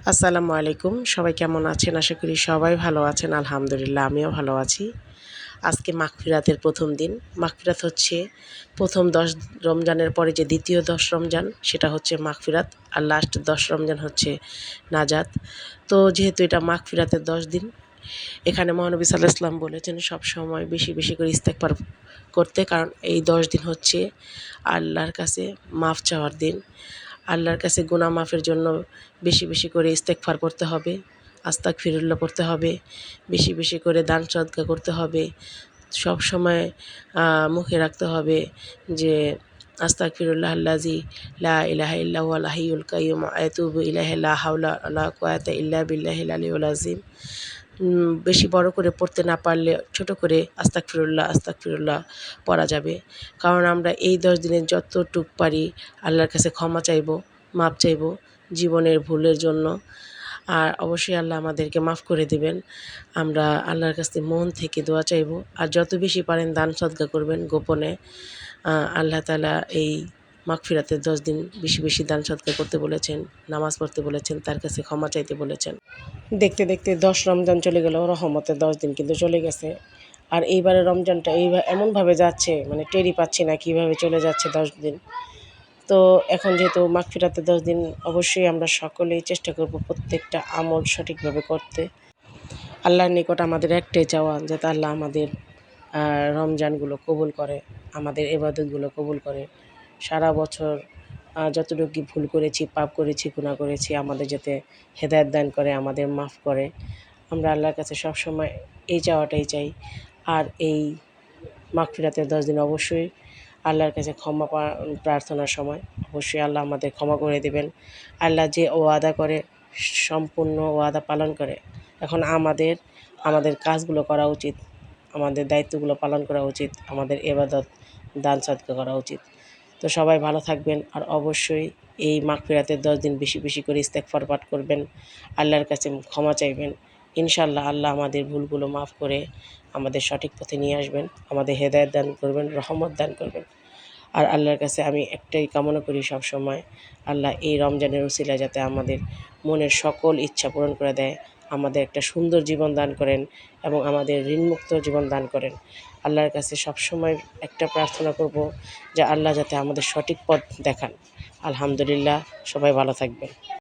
আসসালামু আলাইকুম। সবাই কেমন আছেন? আশা করি সবাই ভালো আছেন। আলহামদুলিল্লাহ আমিও ভালো আছি। আজকে মাগফিরাতের প্রথম দিন। মাগফিরাত হচ্ছে প্রথম ১০ রমজানের পরে যে দ্বিতীয় ১০ রমজান সেটা হচ্ছে মাগফিরাত। আর লাস্ট ১০ রমজান হচ্ছে নাজাত। তো যেহেতু এটা মাগফিরাতের ১০ দিন, এখানে মহানবী সাল্লাল্লাহু আলাইহি ওয়াসাল্লাম বলেছেন সবসময় বেশি, বেশি করে ইস্তেগফার করতে। কারণ এই ১০ দিন হচ্ছে আল্লাহর কাছে মাফ চাওয়ার দিন। আল্লাহর কাছে গুনাহ মাফের জন্য বেশি, বেশি করে ইস্তেগফার করতে হবে, আস্তাগফিরুল্লাহ পড়তে হবে, বেশি, বেশি করে দান সদকা করতে হবে। সবসময় মুখে রাখতে হবে যে আস্তাগফিরুল্লাহ আল্লাযী লা ইলাহা ইল্লা হুয়াল হাইয়ুল কাইয়্যুম আতুবু ইলাইহি লা হাওলা ওয়ালা কুওয়াতা ইল্লা বিল্লাহিল আলিয়্যিল আযীম। বেশি বড় করে পড়তে না পারলে ছোট করে আস্তাগফিরুল্লাহ, আস্তাগফিরুল্লাহ পড়া যাবে। কারণ আমরা এই ১০ দিনে যতটুক পারি আল্লাহর কাছে ক্ষমা চাইবো, মাপ চাইবো জীবনের ভুলের জন্য। আর অবশ্যই আল্লাহ আমাদেরকে মাফ করে দিবেন। আমরা আল্লাহর কাছে মন থেকে দোয়া চাইবো। আর যত বেশি পারেন দান সদকা করবেন গোপনে। আল্লাহ তাআলা এই মাগফিরাতের ১০ দিন বেশি, বেশি দান সদকা করতে বলেছেন, নামাজ পড়তে বলেছেন, তার কাছে ক্ষমা চাইতে বলেছেন। দেখতে, দেখতে ১০ রমজান চলে গেল, রহমতের ১০ দিন কিন্তু চলে গেছে। আর এইবারের রমজানটা এমনভাবে যাচ্ছে মানে টেরই পাচ্ছি না কীভাবে চলে যাচ্ছে ১০ দিন। তো এখন যেহেতু মাগফিরাতের ১০ দিন অবশ্যই আমরা সকলেই চেষ্টা করব প্রত্যেকটা আমল সঠিকভাবে করতে। আল্লাহর নিকট আমাদের একটাই চাওয়া যাতে আল্লাহ আমাদের রমজানগুলো কবুল করে, আমাদের ইবাদতগুলো কবুল করে। সারা বছর যতটুকু ভুল করেছি, পাপ করেছি, গুনাহ করেছি আমাদের যাতে হেদায়েত দান করে, আমাদের মাফ করে। আমরা আল্লাহর কাছে সবসময় এই চাওয়াটাই চাই। আর এই মাগফিরাতের ১০ দিন অবশ্যই আল্লাহর কাছে ক্ষমা প্রার্থনার সময় অবশ্যই আল্লাহ আমাদের ক্ষমা করে দেবেন। আল্লাহ যে ওয়াদা করে সম্পূর্ণ ওয়াদা পালন করে। এখন আমাদের কাজগুলো করা উচিত, আমাদের দায়িত্বগুলো পালন করা উচিত, আমাদের ইবাদত, দান সদকা করা উচিত। তো সবাই ভালো থাকবেন আর অবশ্যই এই মাগফিরাতের ১০ দিন বেশি, বেশি করে ইস্তেগফার পাঠ করবেন, আল্লাহর কাছে ক্ষমা চাইবেন। ইনশাআল্লাহ আল্লাহ আমাদের ভুলগুলো মাফ করে আমাদের সঠিক পথে নিয়ে আসবেন, আমাদের হেদায়েত দান করবেন, রহমত দান করবেন। আর আল্লাহর কাছে আমি একটাই কামনা করি সবসময়, আল্লাহ এই রমজানের উসিলায় যাতে আমাদের মনের সকল ইচ্ছা পূরণ করে দেয়, আমাদের একটা সুন্দর জীবন দান করেন এবং আমাদের ঋণমুক্ত জীবন দান করেন। আল্লাহর কাছে সবসময় একটা প্রার্থনা করব যে আল্লাহ যাতে আমাদের সঠিক পথ দেখান। আলহামদুলিল্লাহ, সবাই ভালো থাকবেন।